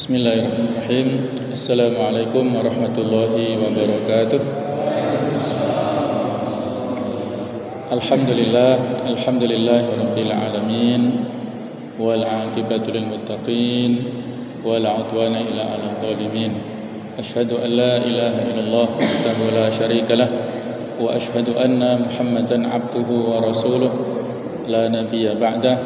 Bismillahirrahmanirrahim. Assalamualaikum warahmatullahi wabarakatuh. Alhamdulillahirabbil alamin wal 'aqibatu lil muttaqin wal 'udwana illa 'alal zalimin. Asyhadu an la ilaha illallah wahdahu la syarikalah wa asyhadu anna Muhammadan 'abduhu wa rasuluh la nabiyya ba'dah.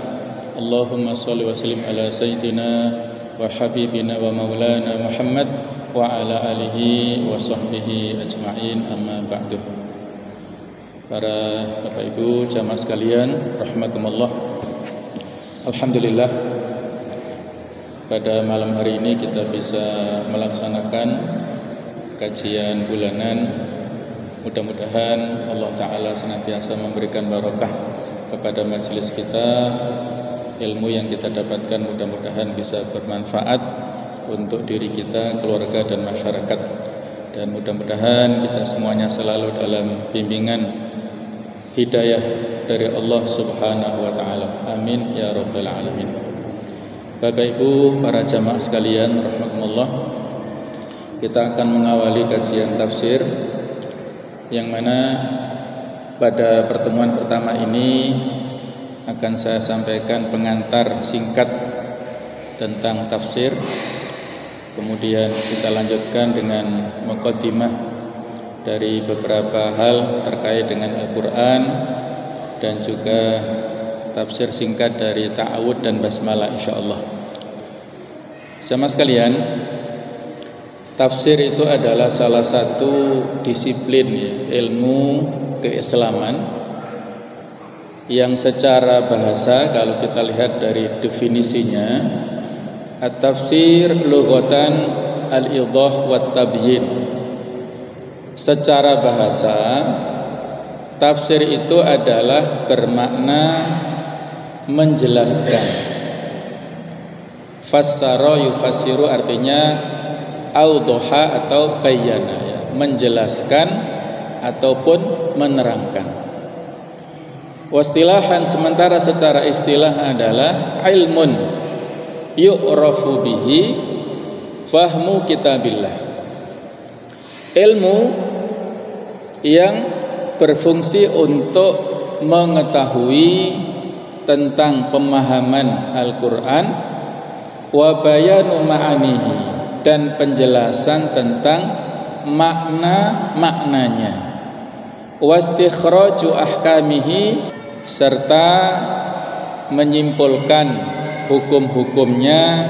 Allahumma shalli wa sallim ala sayyidina wa habibina wa maulana Muhammad wa ala alihi wa sahbihi ajma'in, amma ba'du. Para Bapak Ibu jamaah sekalian rahimakumullah, alhamdulillah pada malam hari ini kita bisa melaksanakan kajian bulanan. Mudah-mudahan Allah Ta'ala senantiasa memberikan barokah kepada majelis kita. Ilmu yang kita dapatkan mudah-mudahan bisa bermanfaat untuk diri kita, keluarga dan masyarakat. Dan mudah-mudahan kita semuanya selalu dalam bimbingan hidayah dari Allah Subhanahu wa Ta'ala. Amin ya rabbal alamin. Bapak Ibu, para jamaah sekalian rahimakumullah, kita akan mengawali kajian tafsir yang mana pada pertemuan pertama ini akan saya sampaikan pengantar singkat tentang tafsir. Kemudian kita lanjutkan dengan muqaddimah dari beberapa hal terkait dengan Al-Quran dan juga tafsir singkat dari ta'awud dan basmalah insyaallah. Jamaah sekalian, tafsir itu adalah salah satu disiplin ilmu keislaman yang secara bahasa kalau kita lihat dari definisinya, at-tafsir lughatan al-idah wa tabyin. Secara bahasa tafsir itu adalah bermakna menjelaskan. Fassara yufassiru artinya awdaha atau bayyana, menjelaskan ataupun menerangkan. Wastilahan, sementara secara istilah adalah ilmun yu'rafu bihi fahmu kitabillah. Ilmu yang berfungsi untuk mengetahui tentang pemahaman Al-Quran, wa bayanu ma'anihi, dan penjelasan tentang makna-maknanya, wastikhraju ahkamihi, serta menyimpulkan hukum-hukumnya,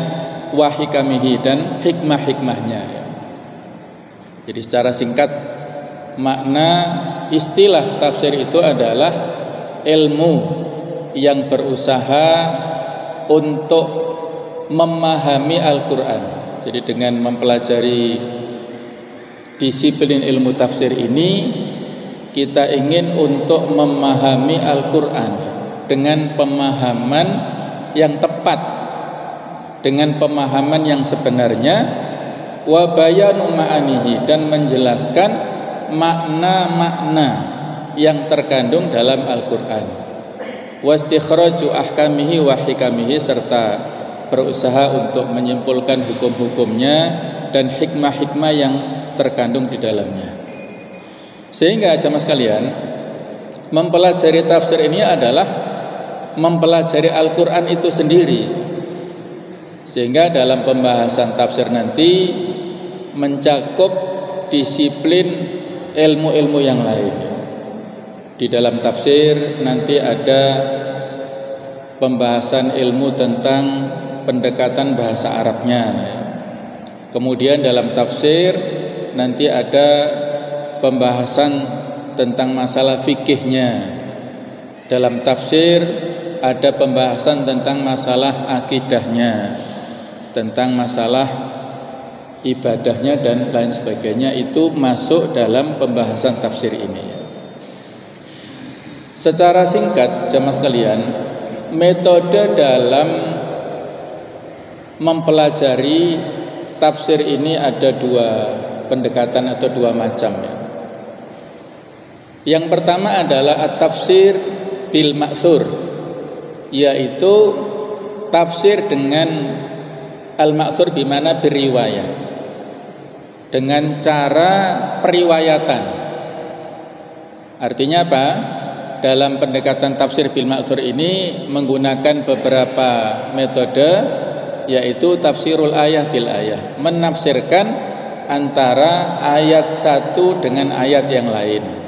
wahikamihi, dan hikmah-hikmahnya. Jadi secara singkat, makna istilah tafsir itu adalah ilmu yang berusaha untuk memahami Al-Quran. Jadi dengan mempelajari disiplin ilmu tafsir ini, kita ingin untuk memahami Al-Quran dengan pemahaman yang tepat, dengan pemahaman yang sebenarnya, wa bayanu ma'anihi, dan menjelaskan makna-makna yang terkandung dalam Al-Quran, wastikhraju ahkamihi wa hikamihi, serta berusaha untuk menyimpulkan hukum-hukumnya dan hikmah-hikmah yang terkandung di dalamnya. Sehingga jamaah sekalian, mempelajari tafsir ini adalah mempelajari Al-Quran itu sendiri. Sehingga dalam pembahasan tafsir nanti mencakup disiplin ilmu-ilmu yang lain. Di dalam tafsir nanti ada pembahasan ilmu tentang pendekatan bahasa Arabnya. Kemudian dalam tafsir nanti ada pembahasan tentang masalah fikihnya. Dalam tafsir ada pembahasan tentang masalah akidahnya, tentang masalah ibadahnya dan lain sebagainya. Itu masuk dalam pembahasan tafsir ini. Secara singkat jamaah sekalian, metode dalam mempelajari tafsir ini ada dua pendekatan atau dua macam. Yang pertama adalah at-tafsir bil ma'thur, yaitu tafsir dengan Al-ma'thur bimana biriwayah, dengan cara periwayatan. Artinya apa? Dalam pendekatan tafsir bil ma'thur ini menggunakan beberapa metode, yaitu tafsirul ayah bil ayah, menafsirkan antara ayat satu dengan ayat yang lain.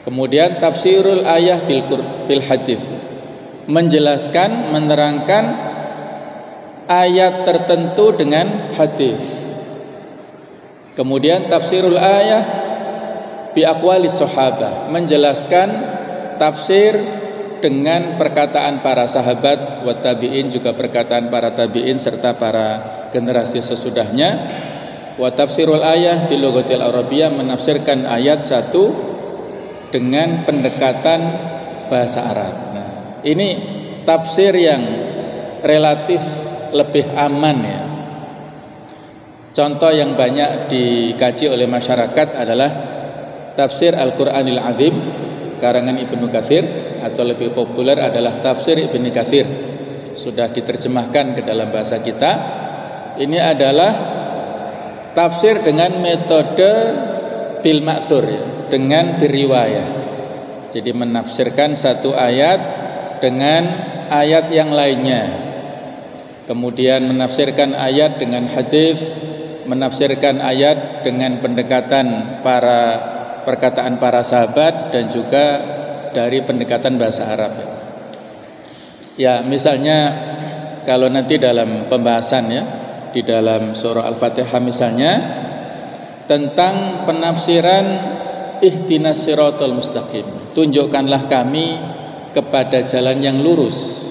Kemudian tafsirul ayah bil hadits, menjelaskan, menerangkan ayat tertentu dengan hadis. Kemudian tafsirul ayah bi aqwalis sahabah, menjelaskan tafsir dengan perkataan para sahabat, wa tabi'in, juga perkataan para tabi'in serta para generasi sesudahnya. Wa tafsirul ayah bil lughatil arabiyyah, menafsirkan ayat satu dengan pendekatan bahasa Arab. Nah, ini tafsir yang relatif lebih aman ya. Contoh yang banyak dikaji oleh masyarakat adalah tafsir Al-Qur'anil Azim karangan Ibnu Katsir, atau lebih populer adalah tafsir Ibnu Katsir, sudah diterjemahkan ke dalam bahasa kita. Ini adalah tafsir dengan metode bil ma'thur ya, dengan biriwayah. Jadi menafsirkan satu ayat dengan ayat yang lainnya, kemudian menafsirkan ayat dengan hadis, menafsirkan ayat dengan pendekatan perkataan para sahabat, dan juga dari pendekatan bahasa Arab. Ya, misalnya kalau nanti dalam pembahasan ya, di dalam surah Al-Fatihah misalnya, tentang penafsiran ihdinas siratal mustaqim, tunjukkanlah kami kepada jalan yang lurus,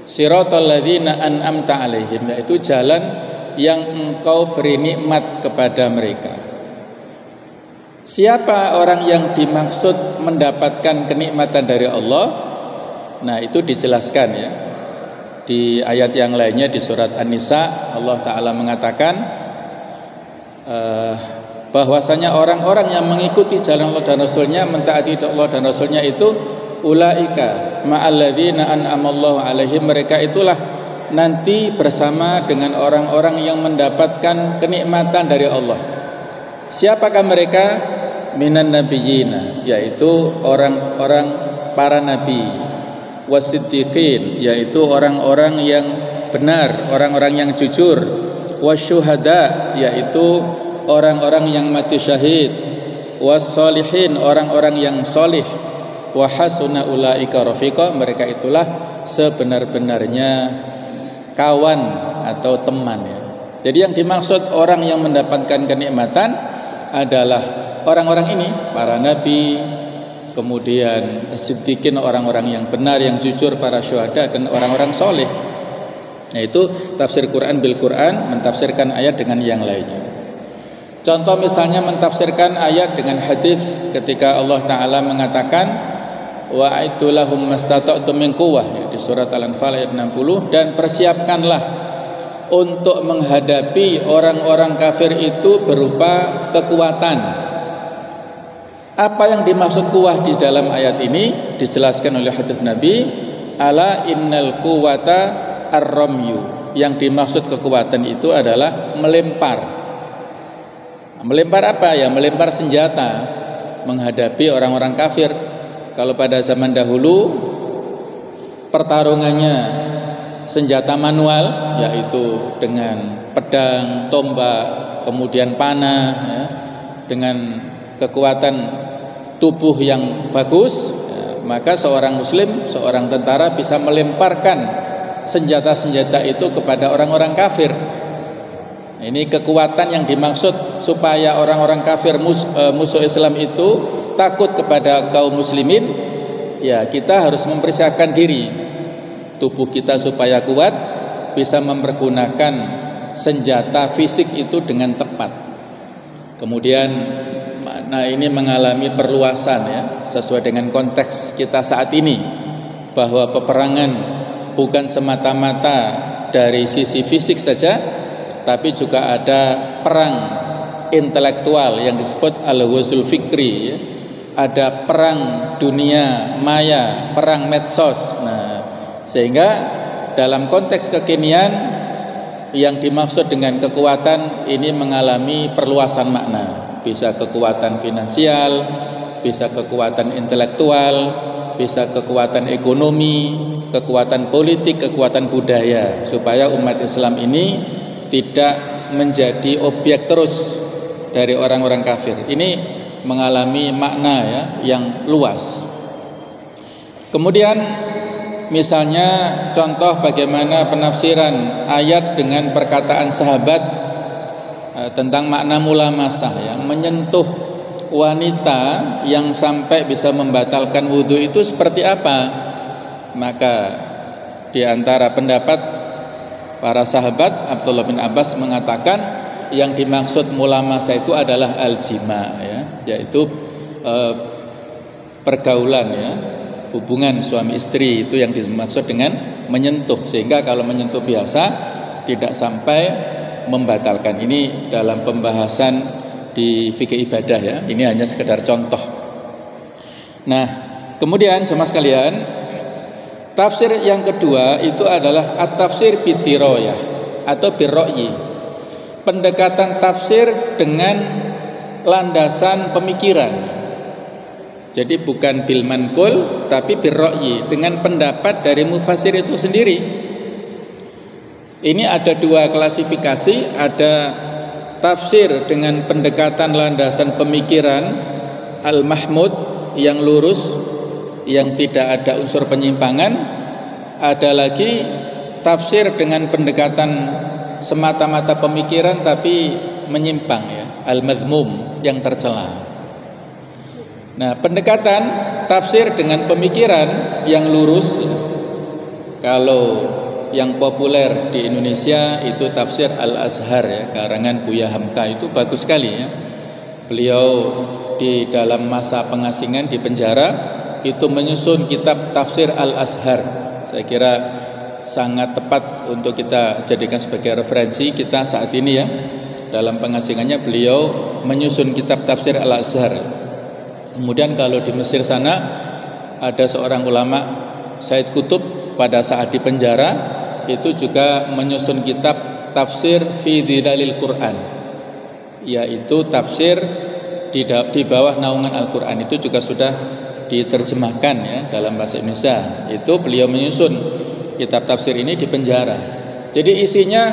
siratal ladzina an'amta alaihim, yaitu jalan yang engkau beri nikmat kepada mereka. Siapa orang yang dimaksud mendapatkan kenikmatan dari Allah? Nah, itu dijelaskan ya di ayat yang lainnya. Di surat An-Nisa Allah Ta'ala mengatakan bahwasanya orang-orang yang mengikuti jalan Allah dan Rasulnya, mentaati Allah dan Rasulnya, itu ulaika ma'alladzina an'amallahu alaihim, mereka itulah nanti bersama dengan orang-orang yang mendapatkan kenikmatan dari Allah. Siapakah mereka? Minan nabiyina, yaitu orang-orang para nabi, wasiddiqin, yaitu orang-orang yang benar, orang-orang yang jujur, wasyuhada, yaitu orang-orang yang mati syahid, wassolihin, orang-orang yang solih, wahasuna ulaika rafiqa, mereka itulah sebenar-benarnya kawan atau teman ya. Jadi yang dimaksud orang yang mendapatkan kenikmatan adalah orang-orang ini, para nabi, kemudian siddiqin, orang-orang yang benar, yang jujur, para syuhada, dan orang-orang soleh. Nah, itu tafsir Quran bil Quran, mentafsirkan ayat dengan yang lainnya. Contoh misalnya mentafsirkan ayat dengan hadis, ketika Allah Ta'ala mengatakan wa'idtu lahum mastata'tum min quwwah di surat Al-Anfal ayat 60, dan persiapkanlah untuk menghadapi orang-orang kafir itu berupa kekuatan. Apa yang dimaksud kuwah di dalam ayat ini dijelaskan oleh hadis Nabi, ala innal quwwata ar-ramyu, yang dimaksud kekuatan itu adalah melempar. Melempar apa ya? Melempar senjata menghadapi orang-orang kafir. Kalau pada zaman dahulu pertarungannya senjata manual, yaitu dengan pedang, tombak, kemudian panah ya, dengan kekuatan tubuh yang bagus ya, maka seorang muslim, seorang tentara bisa melemparkan senjata-senjata itu kepada orang-orang kafir. Ini kekuatan yang dimaksud supaya orang-orang kafir musuh Islam itu takut kepada kaum muslimin. Ya, kita harus mempersiapkan diri, tubuh kita supaya kuat, bisa mempergunakan senjata fisik itu dengan tepat. Kemudian makna ini mengalami perluasan ya, sesuai dengan konteks kita saat ini, bahwa peperangan bukan semata-mata dari sisi fisik saja, tapi juga ada perang intelektual yang disebut al-ghazul fikri ya. Ada perang dunia maya, perang medsos. Nah, sehingga dalam konteks kekinian yang dimaksud dengan kekuatan ini mengalami perluasan makna. Bisa kekuatan finansial, bisa kekuatan intelektual, bisa kekuatan ekonomi, kekuatan politik, kekuatan budaya, supaya umat Islam ini tidak menjadi objek terus dari orang-orang kafir. Ini mengalami makna ya yang luas. Kemudian misalnya contoh bagaimana penafsiran ayat dengan perkataan sahabat tentang makna mulamasah ya, menyentuh wanita yang sampai bisa membatalkan wudhu itu seperti apa? Maka di antara pendapat para sahabat, Abdullah bin Abbas mengatakan yang dimaksud mulamasah itu adalah al-jima ya, yaitu pergaulan ya, hubungan suami istri, itu yang dimaksud dengan menyentuh. Sehingga kalau menyentuh biasa tidak sampai membatalkan. Ini dalam pembahasan di fikih ibadah ya. Ini hanya sekedar contoh. Nah, kemudian jemaah sekalian, tafsir yang kedua itu adalah at-tafsir bidiroyah atau birro'yi. Pendekatan tafsir dengan landasan pemikiran. Jadi bukan bil manqul tapi birro'yi, dengan pendapat dari mufassir itu sendiri. Ini ada dua klasifikasi, ada tafsir dengan pendekatan landasan pemikiran al-mahmud yang lurus, yang tidak ada unsur penyimpangan. Ada lagi tafsir dengan pendekatan semata-mata pemikiran tapi menyimpang ya, al-mazmum, yang tercela. Nah, pendekatan tafsir dengan pemikiran yang lurus, kalau yang populer di Indonesia itu tafsir Al-Azhar ya, karangan Buya Hamka, itu bagus sekali ya. Beliau di dalam masa pengasingan di penjara itu menyusun kitab tafsir Al-Azhar. Saya kira sangat tepat untuk kita jadikan sebagai referensi kita saat ini ya. Dalam pengasingannya beliau menyusun kitab tafsir Al-Azhar. Kemudian kalau di Mesir sana ada seorang ulama, Said Qutb, pada saat di penjara itu juga menyusun kitab tafsir fi dhilalil Quran, yaitu tafsir di bawah naungan Al-Quran. Itu juga sudah diterjemahkan ya dalam bahasa Indonesia. Itu beliau menyusun kitab tafsir ini di penjara. Jadi isinya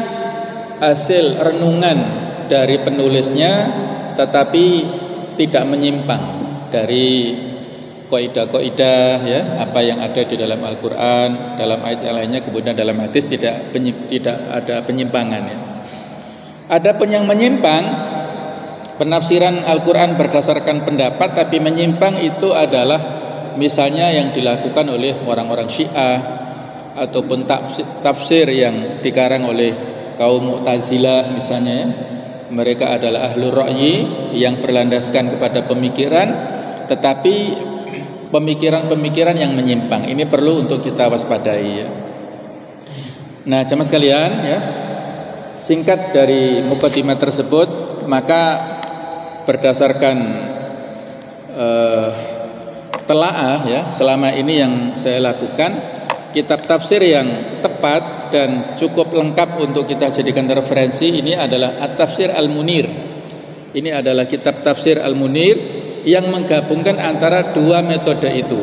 hasil renungan dari penulisnya, tetapi tidak menyimpang dari kaidah-kaidah ya, apa yang ada di dalam Al-Quran, dalam ayat yang lainnya, kemudian dalam hadis tidak ada penyimpangan ya. Adapun yang menyimpang, penafsiran Al-Quran berdasarkan pendapat tapi menyimpang, itu adalah misalnya yang dilakukan oleh orang-orang Syiah, ataupun tafsir yang dikarang oleh kaum Mu'tazilah misalnya ya. Mereka adalah ahlul ra'yi yang berlandaskan kepada pemikiran, tetapi pemikiran-pemikiran yang menyimpang. Ini perlu untuk kita waspadai ya. Nah, jemaah sekalian ya, singkat dari mukadimah tersebut, maka berdasarkan telaah ya selama ini yang saya lakukan, kitab tafsir yang tepat dan cukup lengkap untuk kita jadikan referensi ini adalah At-Tafsir Al-Munir. Ini adalah kitab tafsir Al-Munir yang menggabungkan antara dua metode itu.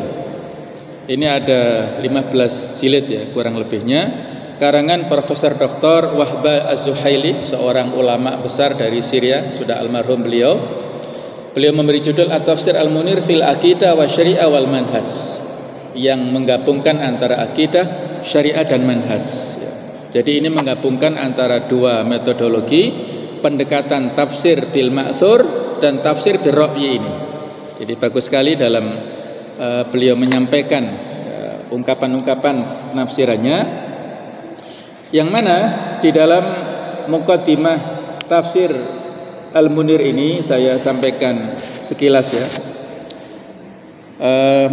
Ini ada 15 jilid ya kurang lebihnya, karangan Profesor Dr. Wahba Az-Zuhaili, seorang ulama besar dari Syria, sudah almarhum beliau. Beliau memberi judul At-Tafsir Al-Munir fil Aqidah wa Syariah wal Manhaj, yang menggabungkan antara akidah, syariah dan manhaj. Jadi ini menggabungkan antara dua metodologi, pendekatan tafsir bil ma'thur dan tafsir bil ra'yi ini. Jadi bagus sekali dalam beliau menyampaikan ungkapan-ungkapan nafsirannya, yang mana di dalam muqaddimah tafsir Al-Munir ini saya sampaikan sekilas ya.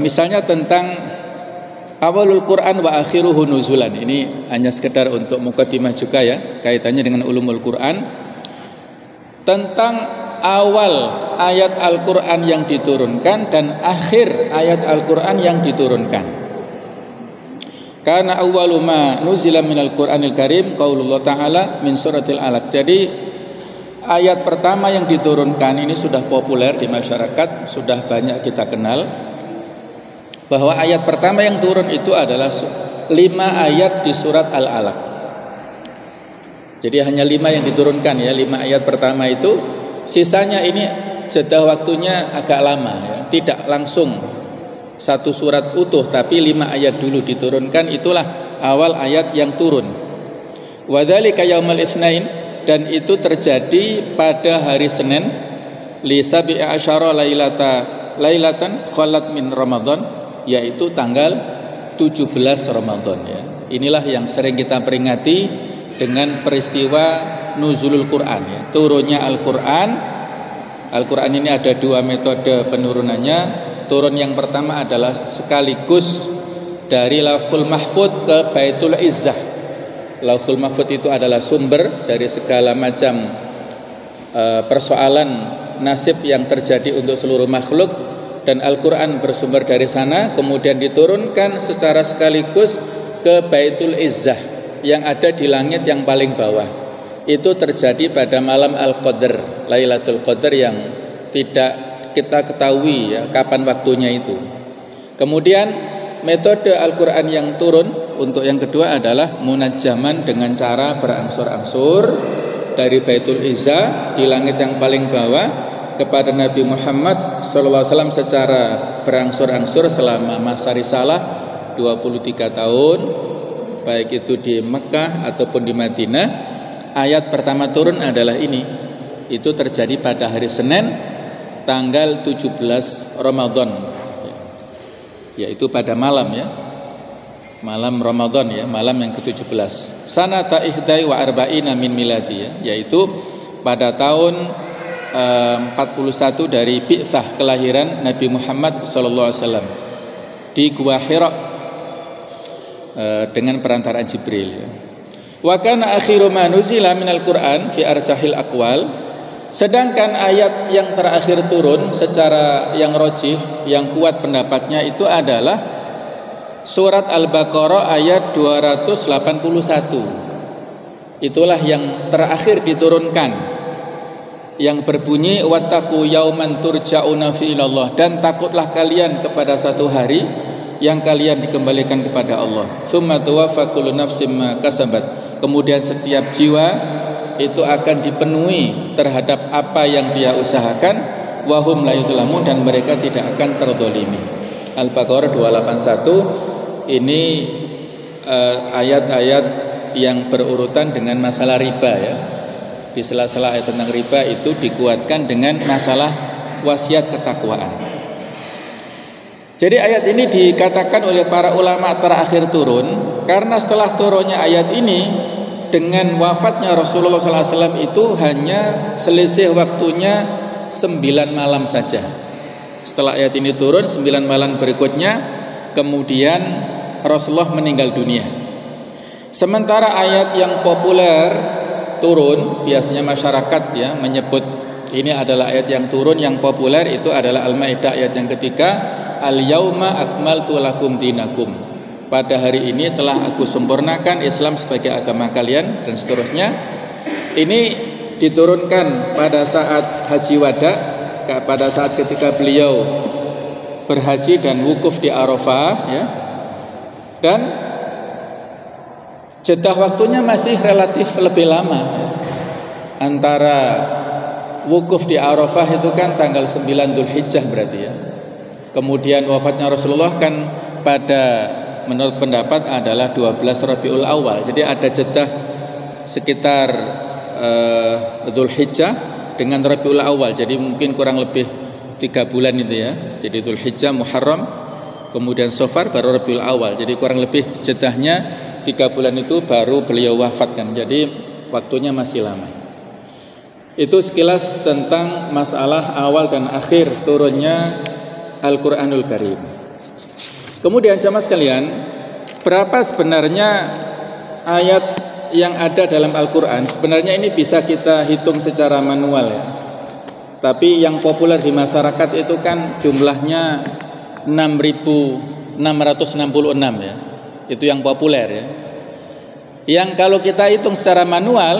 Misalnya tentang awalul Quran wa akhiruhu nuzulan. Ini hanya sekedar untuk muqaddimah juga ya, kaitannya dengan ulumul Quran. Tentang awal ayat Al-Quran yang diturunkan dan akhir ayat Al-Quran yang diturunkan. Kana awwalu ma nuzila minal Qur'anil Karim qaulullah ta'ala min suratil Alaq. Jadi ayat pertama yang diturunkan ini sudah populer di masyarakat, sudah banyak kita kenal, bahwa ayat pertama yang turun itu adalah 5 ayat di surat Al-Alaq. Jadi hanya 5 yang diturunkan ya, 5 ayat pertama itu. Sisanya ini jeda waktunya agak lama ya, tidak langsung satu surat utuh, tapi 5 ayat dulu diturunkan. Itulah awal ayat yang turun. Wa dzalika yaumul itsnain, dan itu terjadi pada hari Senin, li sab'i asyara lailatan khalat min Ramadan, yaitu tanggal 17 Ramadan ya. Inilah yang sering kita peringati dengan peristiwa nuzulul Quran ya, turunnya Al-Quran. Al-Quran ini ada 2 metode penurunannya. Turun yang pertama adalah sekaligus dari Lauhul Mahfud ke Baitul Izzah. Lauhul Mahfud itu adalah sumber dari segala macam persoalan nasib yang terjadi untuk seluruh makhluk, dan Al-Quran bersumber dari sana, kemudian diturunkan secara sekaligus ke Baitul Izzah yang ada di langit yang paling bawah. Itu terjadi pada malam Al-Qadar, Lailatul Qadar, yang tidak kita ketahui ya kapan waktunya itu. Kemudian metode Al-Quran yang turun untuk yang kedua adalah munajjaman, dengan cara berangsur-angsur dari Baitul Izzah di langit yang paling bawah kepada Nabi Muhammad SAW secara berangsur-angsur selama masa risalah 23 tahun, baik itu di Mekah ataupun di Madinah. Ayat pertama turun adalah ini. Itu terjadi pada hari Senin tanggal 17 Ramadan, yaitu pada malam ya, malam Ramadan ya, malam yang ke-17. Sanata ihdai wa arba'ina min miladi ya, yaitu pada tahun 41 dari bi'tsah kelahiran Nabi Muhammad SAW di Gua Hira dengan perantaraan Jibril ya. Wa kana akhiru ma nuzila minal Qur'an fi arjahil aqwal, sedangkan ayat yang terakhir turun secara yang rajih, yang kuat pendapatnya itu adalah surat Al-Baqarah ayat 281. Itulah yang terakhir diturunkan, yang berbunyi wattaqu yauman turja'una fi ilallah, dan takutlah kalian kepada satu hari yang kalian dikembalikan kepada Allah. Tsumma tuwaffa kullu nafsin ma kasabat, kemudian setiap jiwa itu akan dipenuhi terhadap apa yang dia usahakan, wahum la yudlamun, dan mereka tidak akan terzalimi. Al-Baqarah 281 ini ayat-ayat yang berurutan dengan masalah riba ya. Di sela-sela ayat tentang riba itu dikuatkan dengan masalah wasiat ketakwaan. Jadi ayat ini dikatakan oleh para ulama terakhir turun karena setelah turunnya ayat ini dengan wafatnya Rasulullah SAW itu hanya selisih waktunya 9 malam saja. Setelah ayat ini turun 9 malam berikutnya kemudian Rasulullah meninggal dunia. Sementara ayat yang populer turun, biasanya masyarakat ya menyebut ini adalah ayat yang turun yang populer, itu adalah Al-Maidah ayat yang ketiga, Al-yauma akmaltu lakum dinakum, pada hari ini telah aku sempurnakan Islam sebagai agama kalian, dan seterusnya. Ini diturunkan pada saat haji wada, pada saat ketika beliau berhaji dan wukuf di Arafah ya. Dan jeda waktunya masih relatif lebih lama ya. Antara wukuf di Arafah itu kan tanggal 9 Dzulhijjah berarti ya. Kemudian wafatnya Rasulullah kan pada menurut pendapat adalah 12 Rabiul Awal. Jadi ada jeda sekitar Dzulhijjah dengan Rabiul Awal. Jadi mungkin kurang lebih 3 bulan itu ya. Jadi Dzulhijjah, Muharram, kemudian Safar, baru Rabiul Awal. Jadi kurang lebih jedahnya 3 bulan itu baru beliau wafatkan. Jadi waktunya masih lama. Itu sekilas tentang masalah awal dan akhir turunnya Al-Quranul Karim. Kemudian jamaah sekalian, berapa sebenarnya ayat yang ada dalam Al-Quran? Sebenarnya ini bisa kita hitung secara manual ya. Tapi yang populer di masyarakat itu kan jumlahnya 6.666 ya. Itu yang populer ya. Yang kalau kita hitung secara manual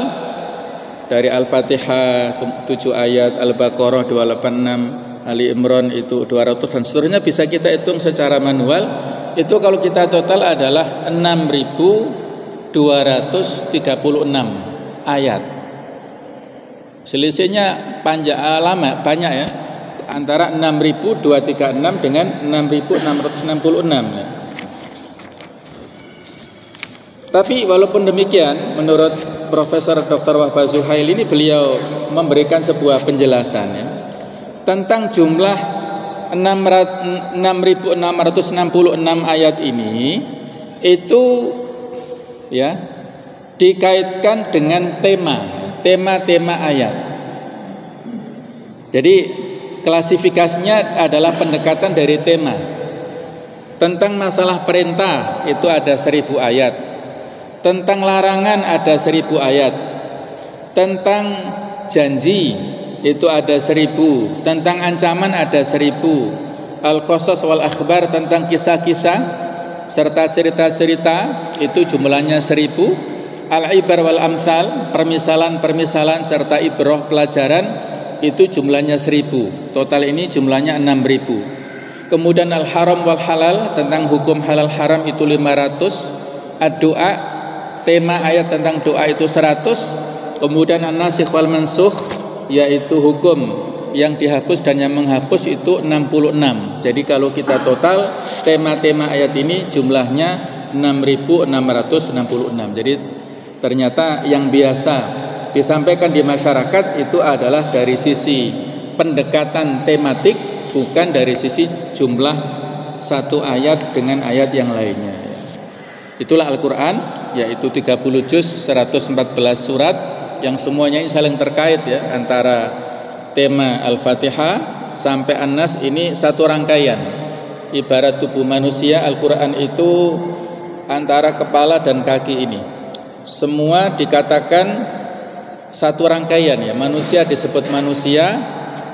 dari Al-Fatihah 7 ayat, Al-Baqarah 286, Ali Imran itu 200 dan seterusnya bisa kita hitung secara manual. Itu kalau kita total adalah 6.236 ayat. Selisihnya panjang lama banyak ya, antara 6.236 dengan 6.666 ya. Tapi walaupun demikian, menurut Profesor Dr. Wahbah Zuhail ini, beliau memberikan sebuah penjelasan ya, tentang jumlah 6.666 ayat ini itu ya dikaitkan dengan tema ayat. Jadi klasifikasinya adalah pendekatan dari tema. Tentang masalah perintah itu ada 1.000 ayat. Tentang larangan ada 1.000 ayat. Tentang janji itu ada 1.000. Tentang ancaman ada 1.000. Al-Qasas wal Akhbar tentang kisah-kisah serta cerita-cerita itu jumlahnya 1.000. Al-Ibar wal Amsal, permisalan-permisalan serta ibrah pelajaran itu jumlahnya 1.000. Total ini jumlahnya 6.000. Kemudian Al-Haram wal Halal tentang hukum halal haram itu 500. Ad-Doa, tema ayat tentang doa itu 100. Kemudian An-Nasikh wal Mansukh, yaitu hukum yang dihapus dan yang menghapus itu 66. Jadi kalau kita total tema-tema ayat ini jumlahnya 6.666. Jadi ternyata yang biasa disampaikan di masyarakat itu adalah dari sisi pendekatan tematik, bukan dari sisi jumlah satu ayat dengan ayat yang lainnya. Itulah Al-Quran, yaitu 30 juz, 114 surat yang semuanya ini saling terkait ya, antara tema Al-Fatihah sampai An-Nas ini satu rangkaian. Ibarat tubuh manusia, Al-Quran itu antara kepala dan kaki ini. Semua dikatakan satu rangkaian ya. Manusia disebut manusia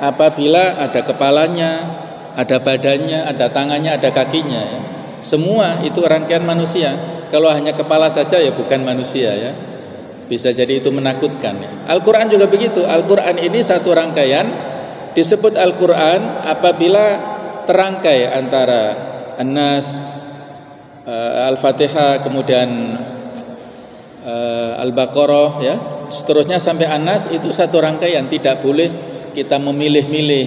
apabila ada kepalanya, ada badannya, ada tangannya, ada kakinya ya. Semua itu rangkaian manusia. Kalau hanya kepala saja ya bukan manusia ya. Bisa jadi itu menakutkan ya. Al-Quran juga begitu. Al-Quran ini satu rangkaian. Disebut Al-Quran apabila terangkai antara An-Nas, Al-Fatihah, kemudian Al-Baqarah ya, seterusnya sampai An-Nas, itu satu rangkaian. Tidak boleh kita memilih-milih.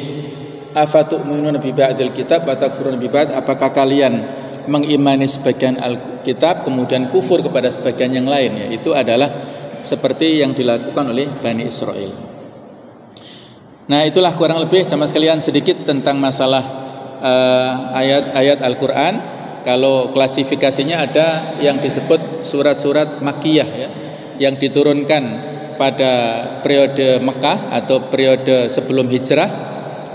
Afatu'minuna bi ba'dil kitab wa takfuruna bi ba'd, apakah kalian mengimani sebagian Alkitab kemudian kufur kepada sebagian yang lain ya. Itu adalah seperti yang dilakukan oleh Bani Israel. Nah, itulah kurang lebih jamaah sekalian sedikit tentang masalah ayat-ayat Al-Quran. Kalau klasifikasinya ada yang disebut surat-surat Makkiyah ya, yang diturunkan pada periode Mekah atau periode sebelum hijrah,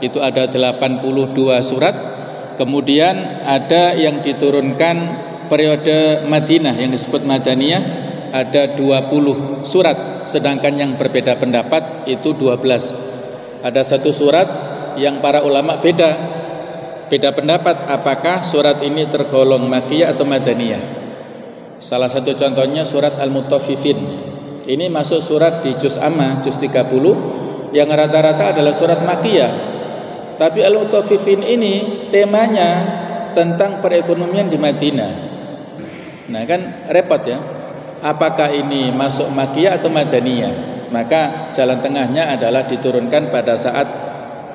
itu ada 82 surat. Kemudian ada yang diturunkan periode Madinah yang disebut Madaniyah, ada 20 surat. Sedangkan yang berbeda pendapat itu 12. Ada satu surat yang para ulama beda pendapat apakah surat ini tergolong Makkiyah atau Madaniyah. Salah satu contohnya surat Al-Mutaffifin. Ini masuk surat di juz amma, juz 30, yang rata-rata adalah surat Makkiyah. Tapi Al-Mutaffifin ini temanya tentang perekonomian di Madinah. Nah kan repot ya. Apakah ini masuk Makkiyah atau Madaniyah? Maka jalan tengahnya adalah diturunkan pada saat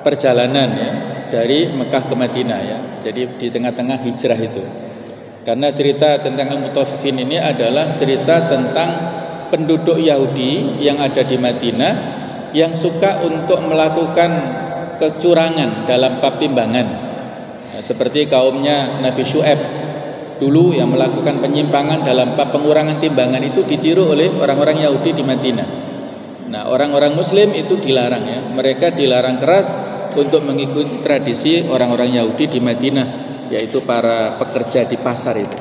perjalanan ya, dari Mekah ke Madinah ya. Jadi di tengah-tengah hijrah itu. Karena cerita tentang Al-Mutaffifin ini adalah cerita tentang penduduk Yahudi yang ada di Madinah yang suka untuk melakukan kecurangan dalam bab timbangan. Nah, seperti kaumnya Nabi Syu'aib dulu yang melakukan penyimpangan dalam bab pengurangan timbangan, itu ditiru oleh orang-orang Yahudi di Madinah. Nah, orang-orang Muslim itu dilarang ya. Mereka dilarang keras untuk mengikuti tradisi orang-orang Yahudi di Madinah, yaitu para pekerja di pasar itu.